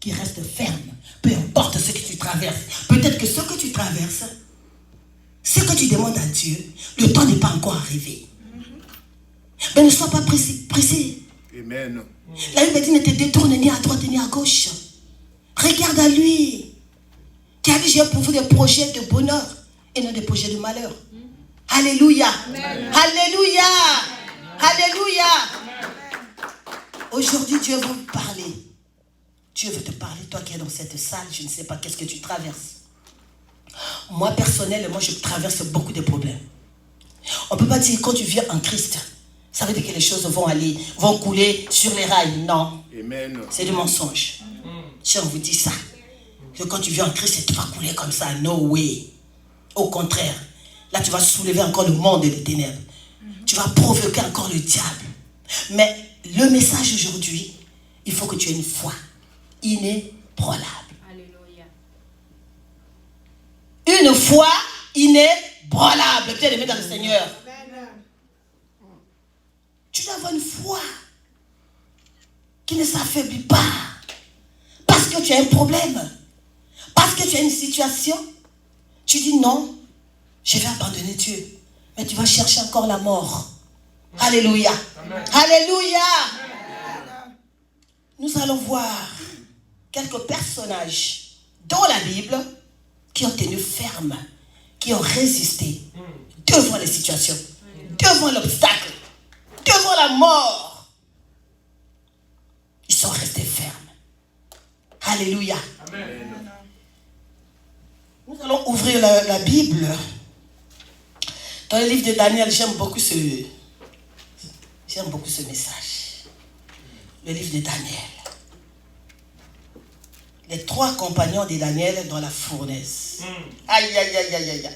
qui reste ferme. Peu importe ce que tu traverses. Peut-être que ce que tu traverses, ce que tu demandes à Dieu, le temps n'est pas encore arrivé. Mais ne sois pas pressé. Amen. La Bible dit ne te détourne ni à droite ni à gauche. Regarde à lui. Qui a dit j'ai pour vous des projets de bonheur et non des projets de malheur. Alléluia. Amen. Alléluia. Amen. Alléluia. Amen. Aujourd'hui, Dieu veut vous parler. Dieu veut te parler. Toi qui es dans cette salle, je ne sais pas qu'est-ce que tu traverses. Moi, personnellement, je traverse beaucoup de problèmes. On ne peut pas dire quand tu viens en Christ, ça veut dire que les choses vont couler sur les rails. Non. Amen. C'est du mensonge. Si on vous dit ça, que quand tu viens en Christ, tu vas couler comme ça. No way. Au contraire, là, tu vas soulever encore le monde des ténèbres. Tu vas provoquer encore le diable. Mais le message aujourd'hui, il faut que tu aies une foi inébranlable. Alléluia. Une foi inébranlable. Bien aimé dans le Seigneur. Tu dois avoir une foi qui ne s'affaiblit pas. Parce que tu as un problème. Parce que tu as une situation. Tu dis non, je vais abandonner Dieu. Mais tu vas chercher encore la mort. Alléluia. Amen. Alléluia. Amen. Nous allons voir quelques personnages dans la Bible qui ont tenu ferme, qui ont résisté devant les situations, devant l'obstacle, devant la mort. Ils sont restés fermes. Alléluia. Amen. Nous allons ouvrir la Bible. Dans le livre de Daniel, j'aime beaucoup ce message. Le livre de Daniel. Les 3 compagnons de Daniel dans la fournaise. Aïe, aïe, aïe, aïe, aïe.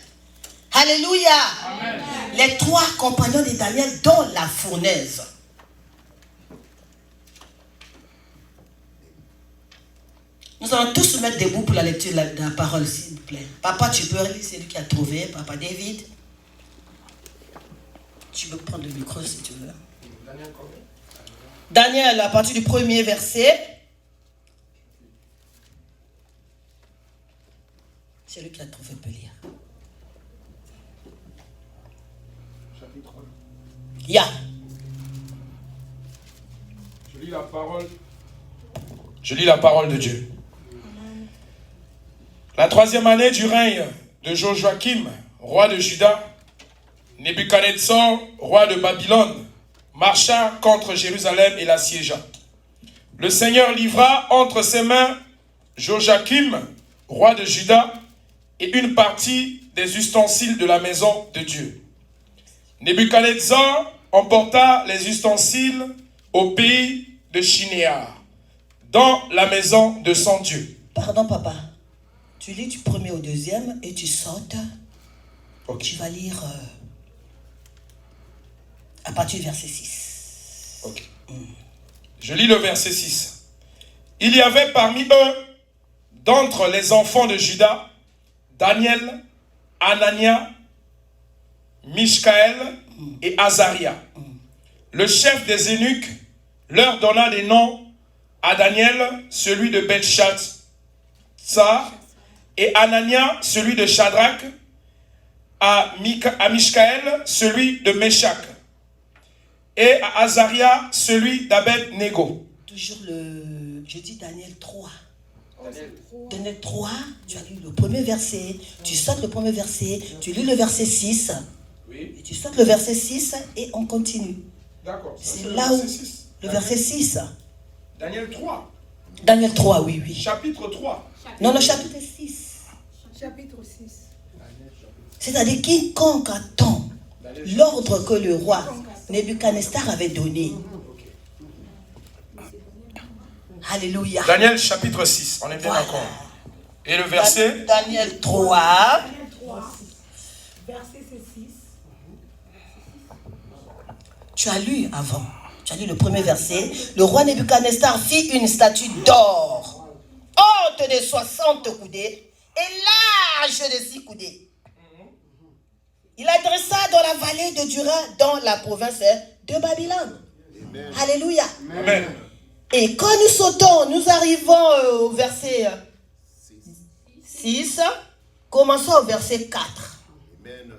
Alléluia. Amen. Les 3 compagnons de Daniel dans la fournaise. Nous allons tous se mettre debout pour la lecture de la parole, s'il vous plaît. Papa, tu peux lire, c'est lui qui a trouvé. Papa David. Tu peux prendre le micro si tu veux. Daniel, à partir du 1er verset. C'est lui qui a trouvé, peut lire. Chapitre 1. Ya. Je lis la parole de Dieu. La 3e année du règne de Joachim, roi de Juda, Nebuchadnezzar, roi de Babylone, marcha contre Jérusalem et l'assiégea. Le Seigneur livra entre ses mains Joachim, roi de Juda, et une partie des ustensiles de la maison de Dieu. Nebuchadnezzar emporta les ustensiles au pays de Shinéar, dans la maison de son Dieu. Pardon, papa. Tu lis du 1er au 2e et tu sautes. Okay. Tu vas lire à partir du verset 6. Ok. Je lis le verset 6. Il y avait parmi eux, d'entre les enfants de Juda, Daniel, Anania, Mishkaël et Azaria. Le chef des eunuques leur donna des noms à Daniel, celui de Belchatsar, et Anania, celui de Shadrach, à Mishkaël, celui de Meshach, et à Azaria, celui d'Abed-Nego. Toujours je dis Daniel 3. Daniel 3, tu as lu le 1er verset, tu sautes le 1er verset, tu lis le verset 6, oui. Et tu sautes le verset 6 et on continue. D'accord. C'est là où... Le verset 6. Daniel 3. Daniel 3, oui, oui. Chapitre 3. Non, le chapitre 6. Chapitre 6. C'est-à-dire quiconque attend l'ordre que le roi Nebuchadnezzar avait donné. Alléluia. Daniel chapitre 6, on est bien d'accord. Et le verset Daniel 3. Daniel 3. Verset 6. Tu as lu avant. Tu as lu le 1er verset. Le roi Nebuchadnezzar fit une statue d'or, haute de 60 coudées et large de 6 coudées. Il la dressa dans la vallée de Dura, dans la province de Babylone. Amen. Alléluia. Amen. Et quand nous sautons, nous arrivons au verset 6. Commençons au verset 4. Amen.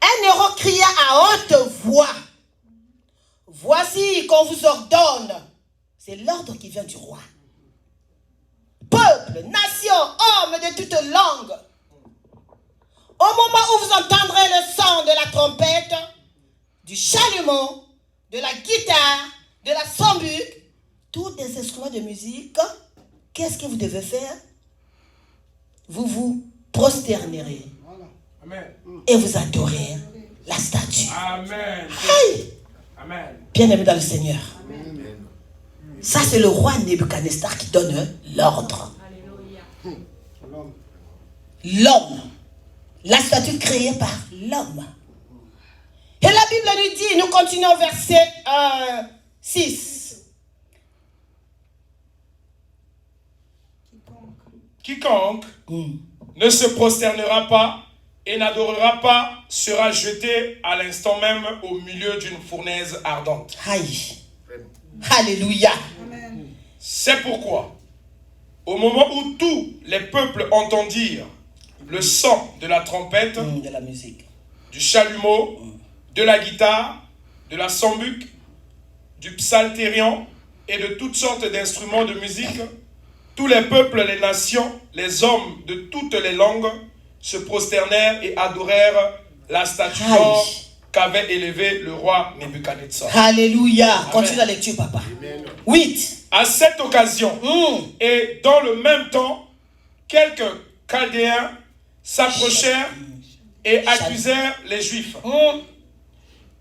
Un héros cria à haute voix. Voici qu'on vous ordonne. C'est l'ordre qui vient du roi. Peuple, nation, hommes de toutes langues. Au moment où vous entendrez le son de la trompette, du chalumeau, de la guitare, de la sambuc, tous les instruments de musique, qu'est-ce que vous devez faire? Vous vous prosternerez. Amen. Et vous adorez la statue. Amen. Hey! Amen. Bien-aimé dans le Seigneur. Amen. Ça, c'est le roi Nebuchadnezzar qui donne l'ordre. Alléluia. L'homme. La statue créée par l'homme. Et la Bible nous dit, nous continuons au verset 6. Quiconque ne se prosternera pas et n'adorera pas sera jeté à l'instant même au milieu d'une fournaise ardente. Aïe. Alléluia. C'est pourquoi, au moment où tous les peuples entendirent le son de la trompette, De la musique. du chalumeau, de la guitare, de la sambuc, du psalterion et de toutes sortes d'instruments de musique, tous les peuples, les nations, les hommes de toutes les langues se prosternèrent et adorèrent la statue d'or qu'avait élevée le roi Nebuchadnezzar. Alléluia. Continue la lecture, papa. Amen. 8. À cette occasion, et dans le même temps, quelques Chaldéens s'approchèrent et accusèrent les Juifs.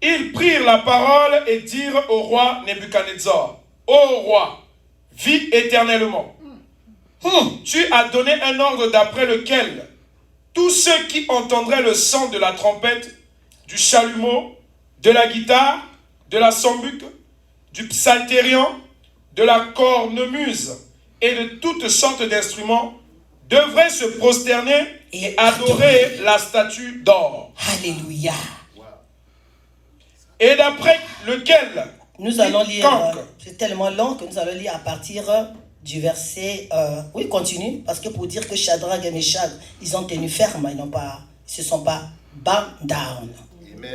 Ils prirent la parole et dirent au roi Nebuchadnezzar: Ô roi, vis éternellement. Tu as donné un ordre d'après lequel tous ceux qui entendraient le son de la trompette, du chalumeau, de la guitare, de la sambuc, du psalterion, de la cornemuse et de toutes sortes d'instruments devraient se prosterner et adorer la statue d'or. Alléluia. Et d'après lequel Nous allons lire, quiconque- c'est tellement long que nous allons lire à partir du verset... oui, continue, parce que pour dire que Shadrach et Meshach, ils ont tenu ferme, ils ne se sont pas bow down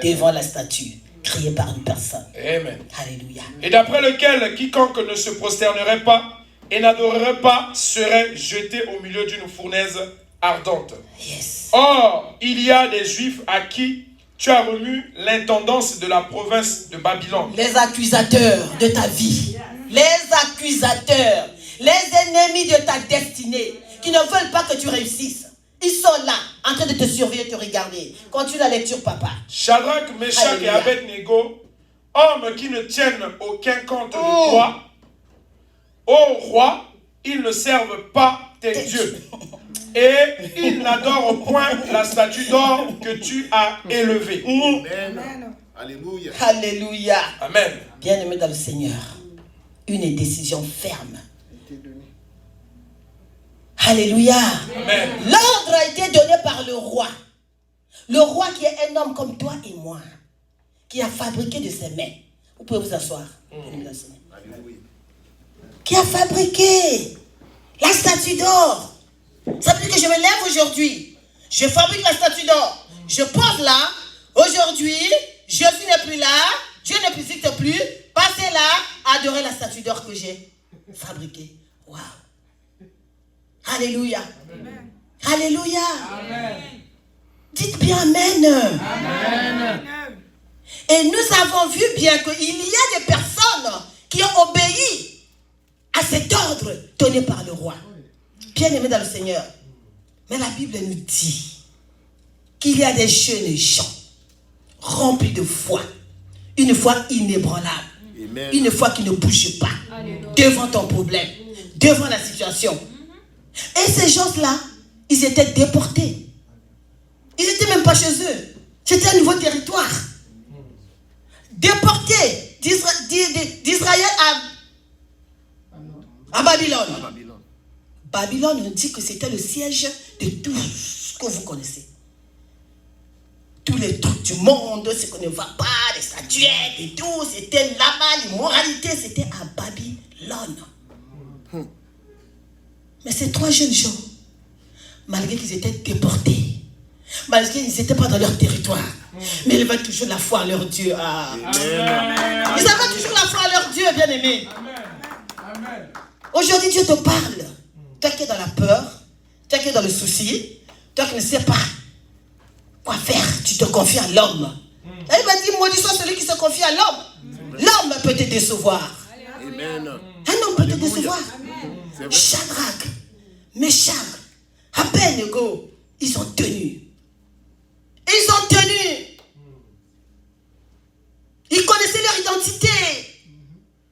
devant la statue créée par une personne. Amen. Alléluia. Et d'après lequel quiconque ne se prosternerait pas et n'adorerait pas serait jeté au milieu d'une fournaise ardente. Yes. Or, il y a des Juifs à qui tu as remis l'intendance de la province de Babylone. Les accusateurs de ta vie, les accusateurs, les ennemis de ta destinée, qui ne veulent pas que tu réussisses. Ils sont là, en train de te surveiller, te regarder. Continue la lecture, papa. Shadrach, Meshach et Alléluia. Abednego, hommes qui ne tiennent aucun compte de toi, ô roi, ils ne servent pas tes dieux. Et ils n'adorent point la statue d'or que tu as élevée. Amen. Alléluia. Alléluia. Amen. Bien-aimé dans le Seigneur, une décision ferme. Alléluia. Amen. L'ordre a été donné par le roi. Le roi qui est un homme comme toi et moi, qui a fabriqué de ses mains. Vous pouvez vous asseoir. Bien-aimé dans le Seigneur. Alléluia. Qui a fabriqué la statue d'or. Ça veut dire que je me lève aujourd'hui. Je fabrique la statue d'or. Je pose là. Aujourd'hui, Jésus n'est plus là. Dieu n'existe plus. Passez là, adorez la statue d'or que j'ai fabriquée. Waouh. Alléluia. Amen. Alléluia. Amen. Dites bien Amen. Amen. Et nous avons vu bien qu'il y a des personnes qui ont obéi à cet ordre donné par le roi. Bien-aimés dans le Seigneur. Mais la Bible nous dit qu'il y a des jeunes gens remplis de foi. Une foi inébranlable. Amen. Une foi qui ne bouge pas devant ton problème, devant la situation. Et ces gens-là, ils étaient déportés. Ils n'étaient même pas chez eux. C'était un nouveau territoire. Déportés d'Israël à Babylone. Babylone. Babylone, on dit que c'était le siège de tout ce que vous connaissez. Tous les trucs du monde, ce qu'on ne va pas, les statuettes et tout, c'était là-bas, l'immoralité, c'était à Babylone. l'homme. Mais ces 3 jeunes gens, malgré qu'ils étaient déportés, malgré qu'ils n'étaient pas dans leur territoire, mais ils avaient toujours la foi en leur Dieu. Ah. Ils avaient toujours la foi en leur Dieu, bien-aimés. Aujourd'hui, Dieu te parle. Toi qui es dans la peur, toi qui es dans le souci, toi qui ne sais pas quoi faire, tu te confies à l'homme. Et il m'a dit, maudit soit celui qui se confie à l'homme. L'homme peut te décevoir. Amen. Un homme peut te décevoir. C'est vrai. Shadrach, Meshach, Abednego, ils ont tenu. Ils ont tenu. Ils connaissaient leur identité.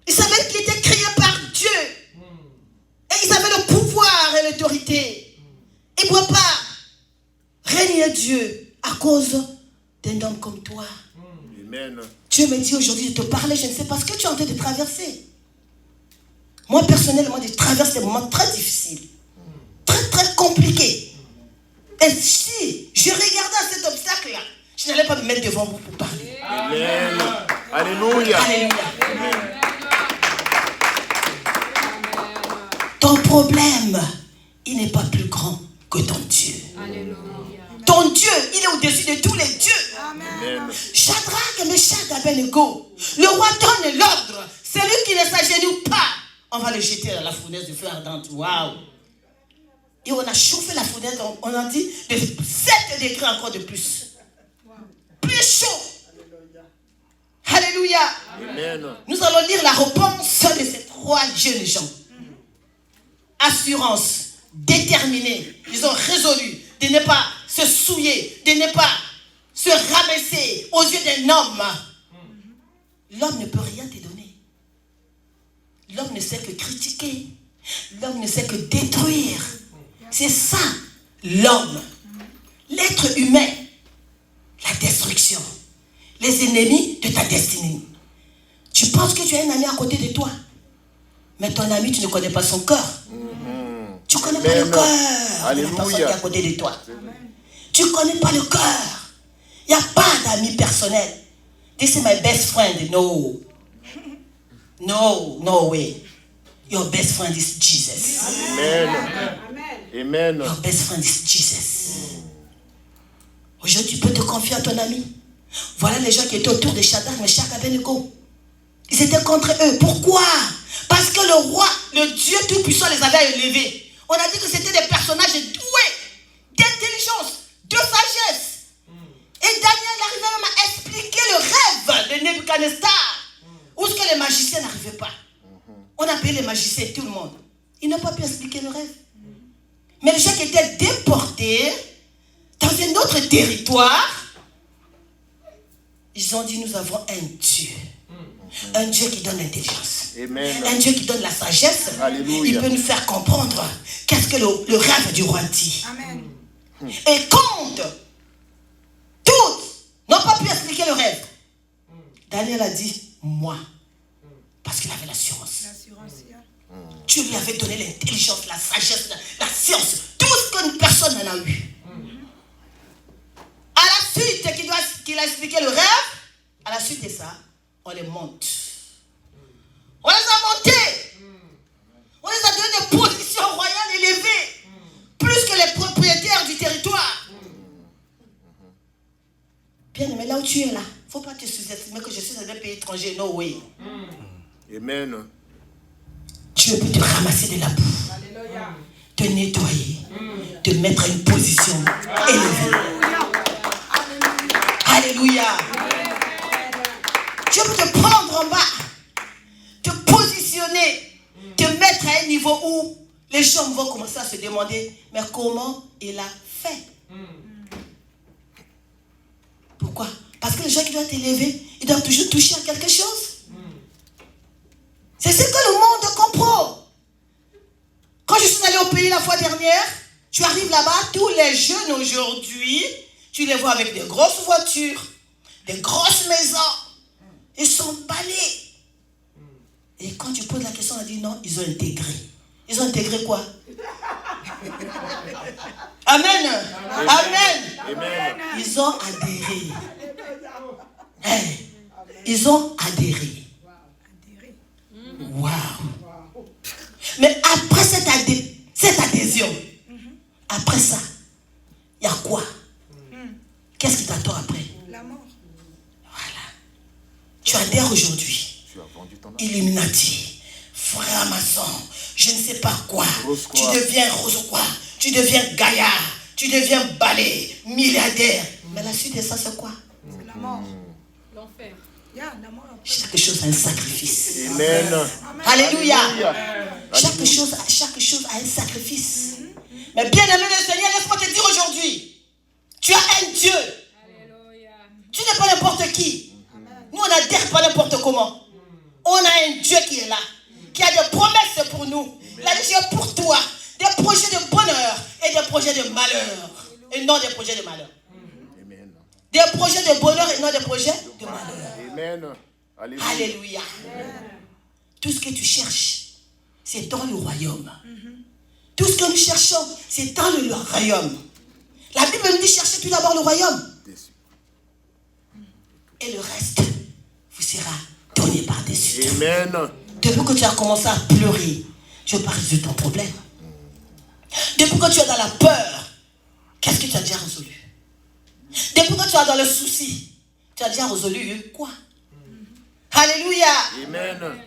Ils savaient qu'ils étaient créés par Dieu. Et ils avaient le pouvoir et l'autorité. Ils ne pouvaient pas régner Dieu à cause d'un homme comme toi. Amen. Dieu me dit aujourd'hui de te parler, je ne sais pas ce que tu es en train de traverser. Moi, personnellement, je traverse des moments très difficiles. Très, très compliqués. Et si je regardais à cet obstacle-là, je n'allais pas me mettre devant vous pour parler. Amen. Alléluia. Alléluia. Ton problème, il n'est pas plus grand que ton Dieu. Ton Dieu, il est au-dessus de tous les dieux. Amen. Shadrach, Meshach, Abednego, le roi donne l'ordre. Celui qui ne s'agenouille pas, on va le jeter dans la fournaise de feu ardente. Waouh! Et on a chauffé la fournaise, on a dit de 7 degrés encore de plus. Plus chaud. Alléluia. Amen. Nous allons lire la réponse de ces 3 jeunes gens. Assurance, déterminée. Ils ont résolu de ne pas se souiller, de ne pas se rabaisser aux yeux d'un homme. L'homme ne peut rien te donner. L'homme ne sait que critiquer. L'homme ne sait que détruire. C'est ça, l'homme. L'être humain. La destruction. Les ennemis de ta destinée. Tu penses que tu as un ami à côté de toi. Mais ton ami, tu ne connais pas son cœur. Tu ne connais pas le cœur de la personne qui est à côté de toi. Tu ne connais pas le cœur. Il n'y a pas d'amis personnel. This is my best friend. No. No, no way. Your best friend is Jesus. Amen. Amen. Your best friend is Jesus. Aujourd'hui, tu peux te confier à ton ami. Voilà les gens qui étaient autour de Shadrach, Meshach, Abednego. Ils étaient contre eux. Pourquoi? Parce que le roi, le Dieu Tout-Puissant les avait élevés. On a dit que c'était des personnages doués d'intelligence, de sagesse. Et Daniel arrivait même à expliquer le rêve de Nebuchadnezzar. Où est-ce que les magiciens n'arrivaient pas? On appelait les magiciens tout le monde. Ils n'ont pas pu expliquer le rêve. Mais les gens qui étaient déportés dans un autre territoire, ils ont dit, nous avons un Dieu. Un Dieu qui donne l'intelligence. Amen. Un Dieu qui donne la sagesse. Alléluia. Il peut nous faire comprendre qu'est-ce que le rêve du roi dit. Amen. Et quand toutes n'ont pas pu expliquer le rêve, Daniel a dit, moi. Parce qu'il avait l'assurance. Dieu lui avait donné l'intelligence, la sagesse, la science, tout ce qu'une personne n'en a eu. À la suite qu'il a expliqué le rêve, à la suite de ça, on les monte. On les a montés. On les a donné des positions royales élevées. Plus que les propriétaires du territoire. Bien, mais là où tu es là, il ne faut pas te sous-estimer que je suis dans un pays étranger. No way. Amen. Dieu peut te ramasser de la boue, te nettoyer, te mettre à une position élevée. Alléluia. Dieu peut te prendre en bas, te positionner, te mettre à un niveau où les gens vont commencer à se demander, mais comment il a fait? Pourquoi? Parce que les gens qui doivent t'élever, ils doivent toujours toucher à quelque chose. C'est ce que le monde comprend. Quand je suis allé au pays la fois dernière, tu arrives là-bas, tous les jeunes aujourd'hui, tu les vois avec des grosses voitures, des grosses maisons. Ils sont emballés. Et quand tu poses la question, on a dit non, ils ont intégré. Ils ont intégré quoi? Amen. Amen. Amen. Ils ont adhéré. Hey, ils ont adhéré. Waouh. Après cette adhésion, après ça, il y a quoi? Qu'est-ce qui t'attend après? La mort. Voilà. Tu adhères aujourd'hui. Tu as vendu ton âme. Illuminati, franc-maçon, je ne sais pas quoi. Rose Tu quoi. deviens rose quoi. Tu deviens gaillard. Tu deviens balai, milliardaire. Mais la suite de ça, c'est quoi? C'est la mort. L'enfer. La mort. Chaque chose a un sacrifice. Amen. Alléluia. Alléluia. Chaque chose a un sacrifice. Mais bien aimé le Seigneur, laisse-moi te dire aujourd'hui, tu as un Dieu. Alléluia. Tu n'es pas n'importe qui. Nous, on n'adhère pas n'importe comment. On a un Dieu qui est là, qui a des promesses pour nous. Il a déjà pour toi des projets de bonheur et des projets de malheur. Et non des projets de malheur. Amen. Des projets de bonheur et non des projets de malheur. Amen. Alléluia. Alléluia. Tout ce que tu cherches, c'est dans le royaume. Tout ce que nous cherchons, c'est dans le royaume. La Bible nous dit cherchez tout d'abord le royaume. Déçu. Et le reste vous sera donné par-dessus. Amen. Depuis que tu as commencé à pleurer, je veux pas résoudre ton problème. Depuis que tu es dans la peur, qu'est-ce que tu as déjà résolu? Depuis que tu es dans le souci, tu as déjà résolu quoi? Alléluia. Amen.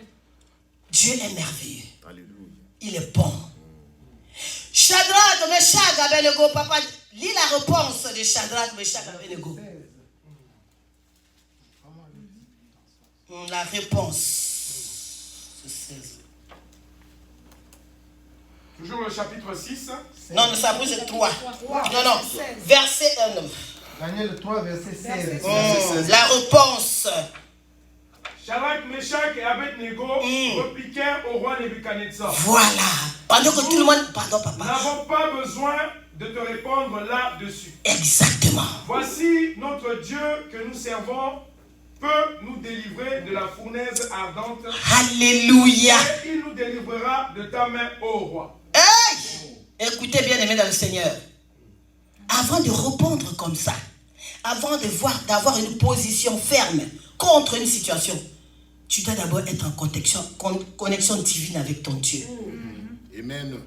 Dieu est merveilleux. Alléluia. Il est bon. Shadrach, Meshach, Abednego, papa, lis la réponse de Shadrach, Meshach, Abednego. La réponse. C'est 16. Toujours le chapitre 6. Non, le sabot c'est 3. Non, non. 16. Verset 1. Daniel 3, verset 16. La réponse. Shadrach, Meshach et Abednego repliquèrent au roi Nebuchadnezzar. Voilà. Pendant que tout le monde. Pardon, Nous papa. n'avons pas besoin de te répondre là-dessus. Exactement. Voici notre Dieu que nous servons peut nous délivrer de la fournaise ardente Alléluia. et il nous délivrera de ta main, ô roi. Hey! Écoutez bien aimé dans le Seigneur. Avant de répondre comme ça, avant d'avoir une position ferme contre une situation, tu dois d'abord être en connexion divine avec ton Dieu. Amen.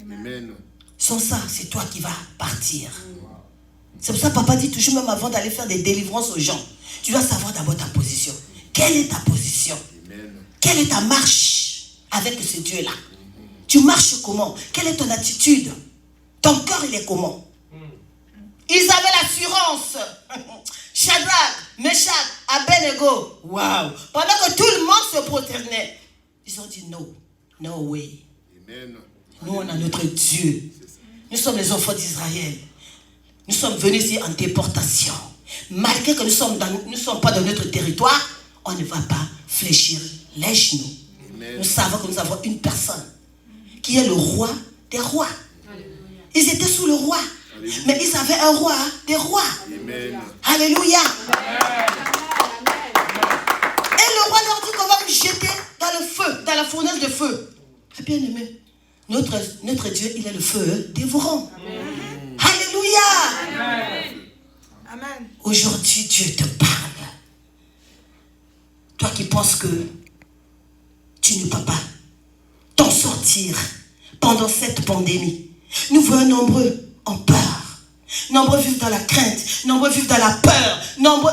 Amen. Sans ça, c'est toi qui vas partir. C'est pour ça que papa dit toujours, même avant d'aller faire des délivrances aux gens, tu dois savoir d'abord ta position. Quelle est ta position? Amen. Quelle est ta marche avec ce Dieu-là? Tu marches comment? Quelle est ton attitude? Ton cœur, il est comment? Ils avaient l'assurance. Shadrach, Meshach, Abednego. Waouh! Pendant que tout le monde se prosternait, ils ont dit non, no way. Amen. Nous, on a notre Dieu. Nous sommes les enfants d'Israël. Nous sommes venus ici en déportation. Malgré que nous ne sommes pas dans notre territoire, on ne va pas fléchir les genoux. Amen. Nous savons que nous avons une personne qui est le roi des rois. Ils étaient sous le roi. Mais ils avaient un roi des rois. Amen. Alléluia. Et le roi leur dit qu'on va nous jeter dans le feu, dans la fournaise de feu. Ah, bien aimé, notre Dieu, il est le feu dévorant. Alléluia. Amen. Aujourd'hui, Dieu te parle. Toi qui penses que tu ne peux pas t'en sortir pendant cette pandémie. Nous voyons nombreux en peur. Nombreux vivent dans la crainte. Nombreux vivent dans la peur. Nombreux...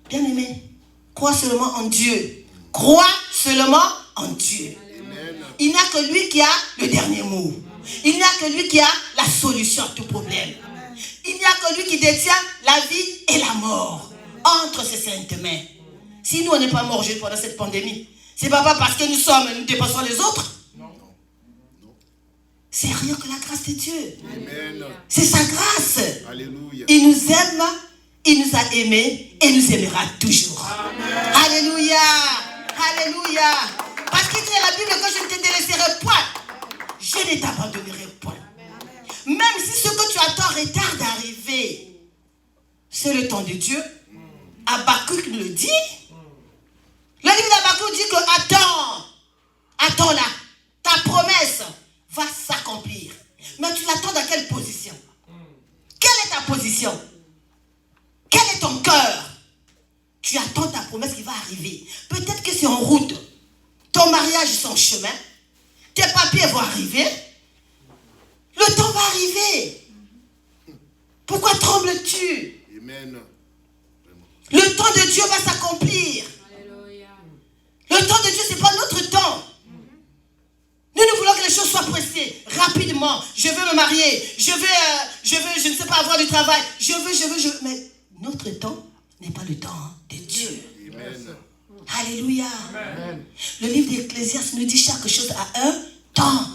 Bien-aimé, crois seulement en Dieu. Crois seulement en Dieu. Il n'y a que lui qui a le dernier mot. Il n'y a que lui qui a la solution à tout problème. Il n'y a que lui qui détient la vie et la mort entre ses saintes mains. Si nous, on n'est pas morts pendant cette pandémie, c'est pas parce que nous dépassons les autres. C'est rien que la grâce de Dieu. Amen. C'est sa grâce. Alléluia. Il nous aime, il nous a aimés et nous aimera toujours. Amen. Alléluia. Alléluia. Parce qu'il dit dans la Bible que je ne te délaisserai point. Je ne t'abandonnerai point. Même si ce que tu attends retarde d'arriver, c'est le temps de Dieu. Habakkuk nous le dit. Le livre d'Habakkuk dit que attends là, ta promesse va s'accomplir. Mais tu l'attends dans quelle position? Quelle est ta position? Quel est ton cœur? Tu attends ta promesse qui va arriver. Peut-être que c'est en route. Ton mariage est en chemin. tes papiers vont arriver. Le temps va arriver. Pourquoi trembles-tu? Amen. Le temps de Dieu va s'accomplir. Alléluia. Le temps de Dieu, ce n'est pas notre temps. Nous voulons que les choses soient pressées, rapidement. Je veux me marier, je ne sais pas, avoir du travail. Je veux. Mais notre temps n'est pas le temps de Dieu. Amen. Alléluia. Amen. Le livre d'Ecclésiaste nous dit chaque chose a un temps.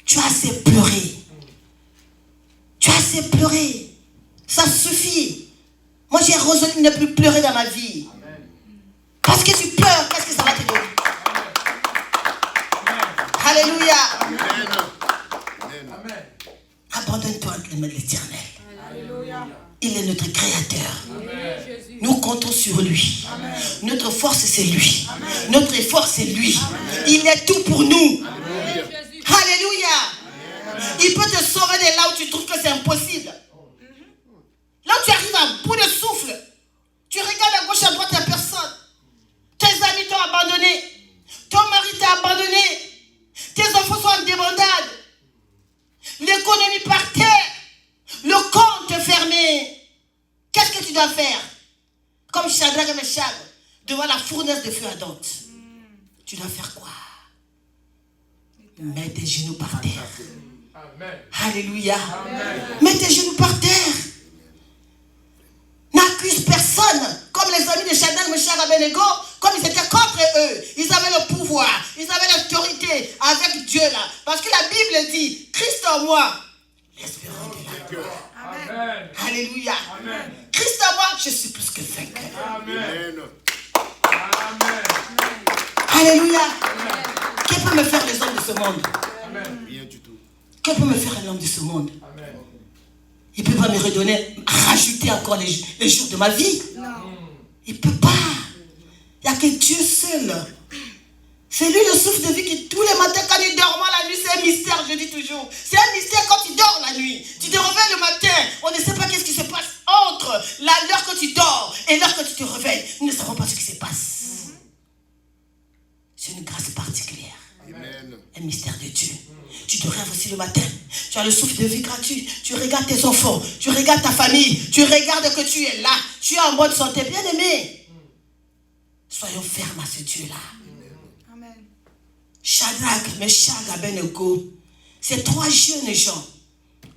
Tu as assez pleuré. Tu as assez pleuré. Ça suffit. Moi, j'ai résolu de ne plus pleurer dans ma vie. Parce que tu pleures, qu'est-ce que ça va te donner? Alléluia. Amen. Amen. Abandonne-toi entre les mains de l'Éternel. Alléluia. Il est notre créateur. Amen, Jésus. Nous comptons sur lui. Notre force, c'est lui. Notre effort, c'est lui. Il est tout pour nous. Amen, Jésus. Alléluia. Il peut te sauver de là où tu trouves que c'est impossible. Là où tu arrives à bout de souffle, tu regardes à gauche, à droite, il n'y a personne. Tes amis t'ont abandonné. Ton mari t'a abandonné. Tes enfants sont en débandade. L'économie par terre. Le compte fermé. Qu'est-ce que tu dois faire? Comme Shadrach et Meshach devant la fournaise de feu ardente. Tu dois faire quoi? Mets tes genoux par terre. Amen. Alléluia. Mets tes genoux par terre. N'accuse personne. Comme les amis de Shadrach, Meshach et Abednego, comme ils étaient contre eux. Ils avaient le pouvoir. Ils avaient l'autorité avec Dieu là. Parce que la Bible dit, Christ en moi, l'espérance de la gloire. Amen. Alléluia. Amen. Christ en moi, je suis plus que vainqueur. Amen. Amen. Amen. Alléluia. Que peut me faire les hommes de ce monde? Amen. Rien du tout. Que peut me faire un homme de ce monde? Amen. Il ne peut pas me redonner, rajouter encore les jours de ma vie. Non. Il ne peut pas. Il n'y a que Dieu seul. C'est lui le souffle de vie qui, tous les matins, quand il dort, moi, la nuit, c'est un mystère, je dis toujours. C'est un mystère quand tu dors la nuit. Tu te réveilles le matin, on ne sait pas qu'est-ce qui se passe entre l'heure que tu dors et l'heure que tu te réveilles. Nous ne savons pas ce qui se passe. C'est une grâce particulière. Amen. Un mystère de Dieu. Tu te rêves aussi le matin. Tu as le souffle de vie gratuit. Tu regardes tes enfants. Tu regardes ta famille. Tu regardes que tu es là. Tu es en bonne santé. Bien aimé. Soyons fermes à ce Dieu-là. Amen. Shadrach, Meshach, Abednego. Ces trois jeunes gens.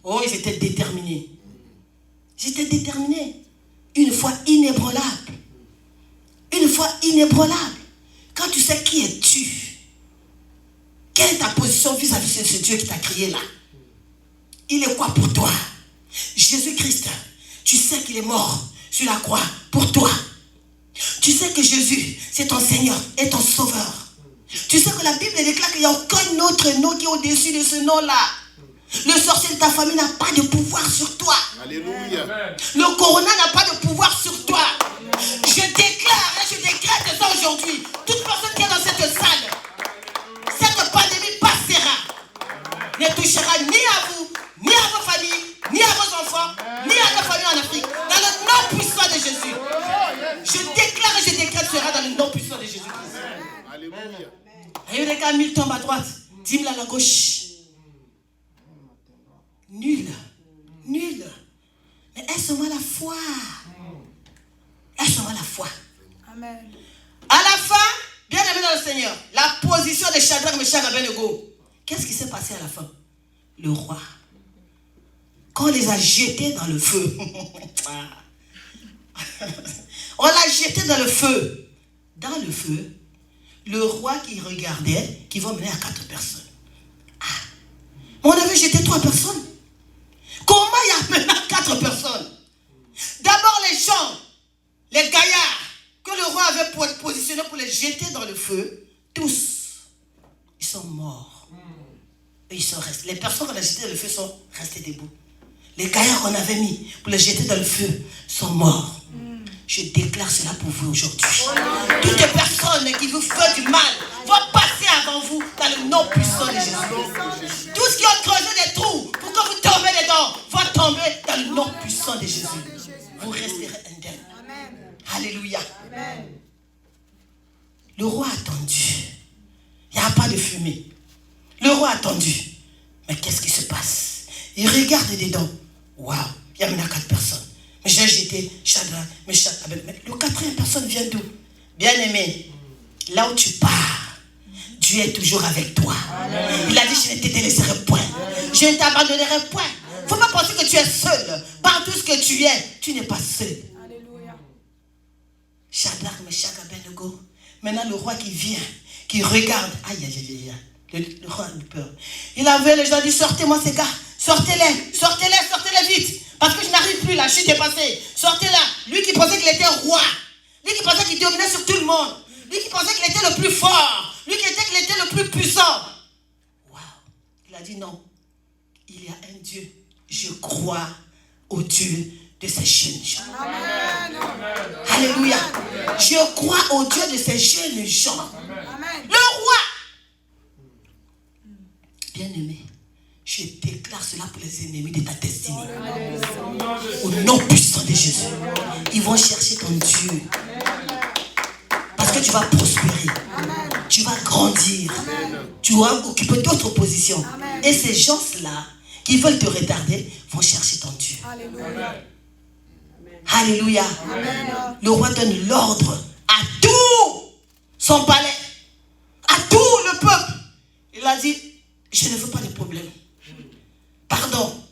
Oh, ils étaient déterminés. Ils étaient déterminés. Une foi inébranlable. Une foi inébranlable. Quand tu sais qui es-tu, quelle est ta position vis-à-vis de ce Dieu qui t'a créé là? Il est quoi pour toi? Jésus-Christ, tu sais qu'il est mort sur la croix pour toi. Tu sais que Jésus, c'est ton Seigneur et ton Sauveur. Tu sais que la Bible déclare qu'il n'y a aucun autre nom qui est au-dessus de ce nom-là. Le sorcier de ta famille n'a pas de pouvoir sur toi. Alléluia. Amen. Le corona n'a pas de pouvoir sur toi. Je déclare et je décrète ça aujourd'hui. Toute personne qui est dans cette salle, cette pandémie passera. Ne touchera ni à vous, ni à vos familles, ni à vos enfants, ni à nos familles en Afrique. Dans le nom puissant de Jésus. Je déclare et je décrète sera dans le nom puissant de Jésus-Christ. Alléluia. Et les gars, 1000 tombent à droite, 10 000 à la gauche. Nul. Nul. Mais est-ce moi la foi? Est-ce moi la foi? Amen. À la fin, bien aimé dans le Seigneur, la position de Shadrach, Meshach et Abednego. Qu'est-ce qui s'est passé à la fin? Le roi, quand on les a jetés dans le feu, on l'a jeté dans le feu. Dans le feu, le roi qui regardait, qui va mener à 4 personnes. Ah, on avait jeté 3 personnes. Comment il y a maintenant 4 personnes? D'abord les gens, les gaillards que le roi avait positionnés pour les jeter dans le feu, tous, ils sont morts. Et ils sont restés. Les personnes qu'on a jetées dans le feu sont restées debout. Les gaillards qu'on avait mis pour les jeter dans le feu sont morts. Je déclare cela pour vous aujourd'hui. Toutes les personnes qui vous font du mal vont passer avant vous dans le nom puissant de Jésus. Tous ceux qui ont creusé des trous pour que vous tombez dedans vont tomber dans le nom puissant de Jésus. Vous resterez indemnes. Alléluia. Le roi a attendu. Il n'y a pas de fumée. Le roi a attendu. Mais qu'est-ce qui se passe? Il regarde dedans. Waouh, il y a maintenant 4 personnes. Mais j'ai jeté Shadrach, Meshach, Abednego. Mais le 4e personne vient d'où? Bien-aimé, là où tu pars, Dieu est toujours avec toi. Amen. Il a dit, je ne te délaisserai point. Je ne t'abandonnerai point. Il ne faut pas penser que tu es seul. Par tout ce que tu es, tu n'es pas seul. Alléluia. Shadrach, Meshach, Abednego. Maintenant, le roi qui vient, qui regarde. Aïe, aïe, aïe, aïe. Le roi a eu peur. Il avait les gens dit, sortez-moi ces gars. Sortez-les, sortez-les, sortez-les vite. Parce que je n'arrive plus, la chute est passée. Sortez-la. Lui qui pensait qu'il était roi. Lui qui pensait qu'il dominait sur tout le monde. Lui qui pensait qu'il était le plus fort. Lui qui était qu'il était le plus puissant. Waouh. Il a dit non. Il y a un Dieu. Je crois au Dieu de ces jeunes gens. Amen. Alléluia. Je crois au Dieu de ces jeunes gens. Amen. Le roi. Bien-aimé, je déclare cela pour les ennemis de ta destinée. Au nom puissant de Jésus. Ils vont chercher ton Dieu. Parce que tu vas prospérer. Tu vas grandir. Tu vas occuper d'autres positions. Et ces gens-là qui veulent te retarder vont chercher ton Dieu. Alléluia. Alléluia. Amen. Le roi donne l'ordre à tout son palais, à tout le peuple. Il a dit, je ne veux pas de problème. Pardon.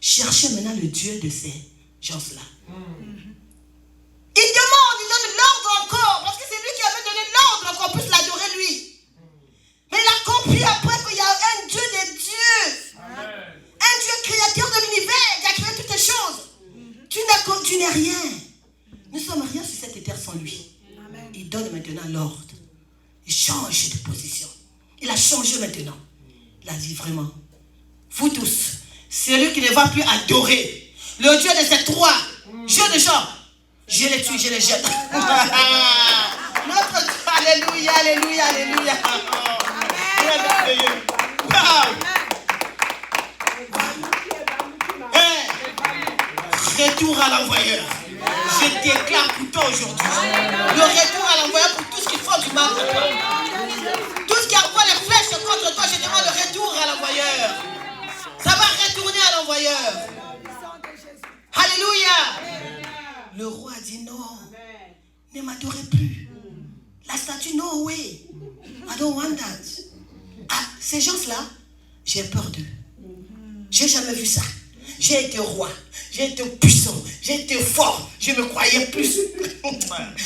Cherchez maintenant le Dieu de ces gens-là. Il demande, il donne l'ordre encore, parce que c'est lui qui avait donné l'ordre qu'on puisse l'adorer lui. Mais il a compris après qu'il y a un Dieu des dieux. Un Dieu créateur de l'univers qui a créé toutes les choses. Tu n'es rien. Nous ne sommes rien sur cette terre sans lui. Amen. Il donne maintenant l'ordre. Il change de position. Il a changé maintenant. Il a dit vraiment, vous tous, celui qui ne va plus adorer le Dieu de ces 3 jeunes gens, je les tue, je les jette. Notre Dieu, alléluia, alléluia, alléluia. Retour à l'envoyeur. Je déclare pour toi aujourd'hui le retour à l'envoyeur pour tous qui font du mal. Tout ce qui envoie les flèches contre toi, je demande le retour à l'envoyeur. Ça va retourner à l'envoyeur. Alléluia. Le roi a dit non. Ne m'adorez plus. La statue, no way. I don't want that. Ah, ces gens-là, j'ai peur d'eux. J'ai jamais vu ça. J'ai été roi, j'ai été puissant, j'ai été fort, je me croyais plus.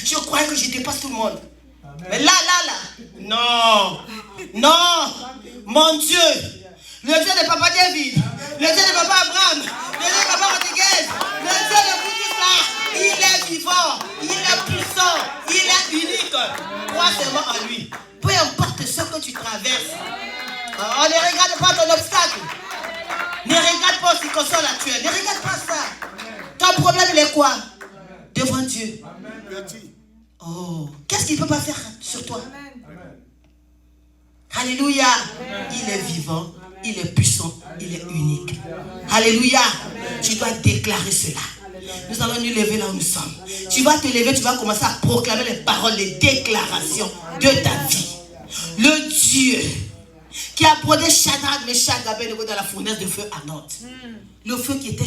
Je croyais que je dépasse tout le monde. Mais là, non, non, mon Dieu, le Dieu de Papa David, le Dieu de Papa Abraham, le Dieu de Papa Rodriguez, le Dieu de vous tous là, il est vivant, il est puissant, il est unique. Crois seulement en lui. Peu importe ce que tu traverses, on ne regarde pas ton obstacle. Ne regarde pas ce qu'on soit actuel. Ne regarde pas ça. Ton problème, il est quoi? Devant Dieu. Oh, qu'est-ce qu'il ne peut pas faire sur toi? Alléluia. Il est vivant, il est puissant, il est unique. Alléluia. Tu dois déclarer cela. Nous allons nous lever là où nous sommes. Tu vas te lever, tu vas commencer à proclamer les paroles, les déclarations de ta vie. Le Dieu qui a brodé Shadrach, Meshach, Abednego dans la fournaise de feu ardente. Le feu qui était